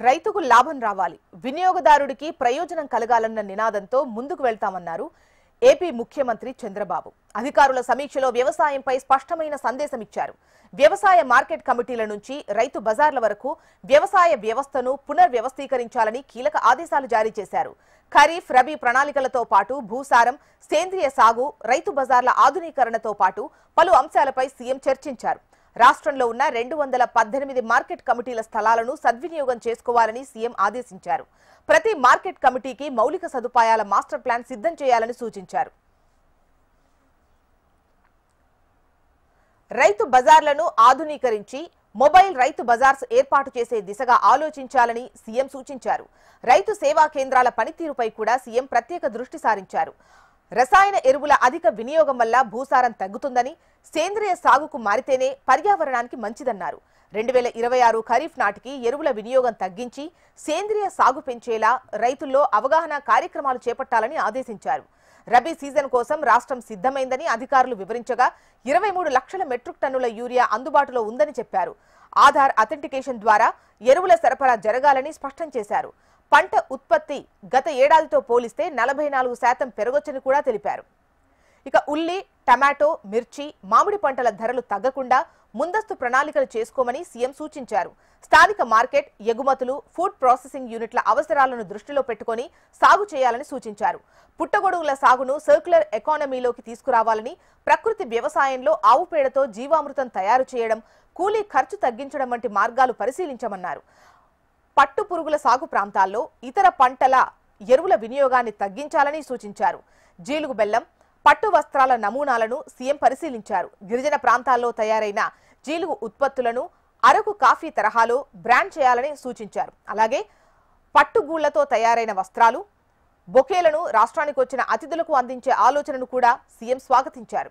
రైతుకు లాభం రావాలి, వినియోగదారుడికి ప్రయోజనం కలగాలన్న నినాదంతో ముందుకు వెళ్తామన్నారు ఏపీ ముఖ్యమంత్రి చంద్రబాబు. అధికారుల సమీక్షలో వ్యవసాయంపై స్పష్టమైన సందేశం ఇచ్చారు. వ్యవసాయ మార్కెట్ కమిటీల నుంచి రైతు బజార్ల వరకు వ్యవసాయ వ్యవస్థను పునర్వ్యవస్థీకరించాలని కీలక ఆదేశాలు జారీ చేశారు. ఖరీఫ్, రబీ ప్రణాళికలతో పాటు భూసారం, సేంద్రియ సాగు, రైతు బజార్ల ఆధునీకరణతో పాటు పలు అంశాలపై సీఎం చర్చించారు. రాష్ట్రంలో ఉన్న 218 మార్కెట్ కమిటీల స్థలాలను సద్వినియోగం చేసుకోవాలని సీఎం ఆదేశించారు. ప్రతి మార్కెట్ కమిటీకి మౌలిక సదుపాయాల మాస్టర్ ప్లాన్ సిద్ధం చేయాలని సూచించారు. రైతు బజార్లను ఆధునీకరించి మొబైల్ రైతు బజార్స్ ఏర్పాటు చేసే దిశగా ఆలోచించాలని సీఎం సూచించారు. రైతు సేవా కేంద్రాల పనితీరుపై కూడా సీఎం ప్రత్యేక దృష్టి సారించారు. రసాయన ఎరువుల అధిక వినియోగం వల్ల భూసారం తగ్గుతుందని, సేంద్రియ సాగుకు మారితేనే పర్యావరణానికి మంచిదన్నారు. 2026 ఖరీఫ్ నాటికి ఎరువుల వినియోగం తగ్గించి సేంద్రియ సాగు పెంచేలా రైతుల్లో అవగాహన కార్యక్రమాలు చేపట్టాలని ఆదేశించారు. రబీ సీజన్ కోసం రాష్ట్రం సిద్ధమైందని అధికారులు వివరించగా 23 లక్షల మెట్రిక్ టన్నుల యూరియా అందుబాటులో ఉందని చెప్పారు. ఆధార్ అథెంటికేషన్ ద్వారా ఎరువుల సరఫరా జరగాలని స్పష్టం చేశారు. పంట ఉత్పత్తి గత ఏడాదితో పోలిస్తే 44% పెరగొచ్చని కూడా తెలిపారు. ఇక ఉల్లి, టమాటో, మిర్చి, మామిడి పంటల ధరలు తగ్గకుండా ముందస్తు ప్రణాళికలు చేసుకోమని సీఎం సూచించారు. స్థానిక మార్కెట్, ఎగుమతులు, ఫుడ్ ప్రాసెసింగ్ యూనిట్ల అవసరాలను దృష్టిలో పెట్టుకుని సాగు చేయాలని సూచించారు. పుట్టగొడుగుల సాగును సర్క్యులర్ ఎకానమీలోకి తీసుకురావాలని, ప్రకృతి వ్యవసాయంలో ఆవు పేడతో జీవామృతం తయారు చేయడం, కూలీ ఖర్చు తగ్గించడం వంటి మార్గాలు పరిశీలించమన్నారు. పట్టు పురుగుల సాగు ప్రాంతాల్లో ఇతర పంటల ఎరువుల వినియోగాన్ని తగ్గించాలని సూచించారు. జీలుగు బెల్లం, పట్టు వస్త్రాల నమూనాలను సీఎం పరిశీలించారు. గిరిజన ప్రాంతాల్లో తయారైన జీలుగు ఉత్పత్తులను అరకు కాఫీ తరహాలో బ్రాండ్ చేయాలని సూచించారు. అలాగే పట్టుగూళ్లతో తయారైన వస్త్రాలు, బొకేలను రాష్ట్రానికి వచ్చిన అతిథులకు అందించే ఆలోచనను కూడా సీఎం స్వాగతించారు.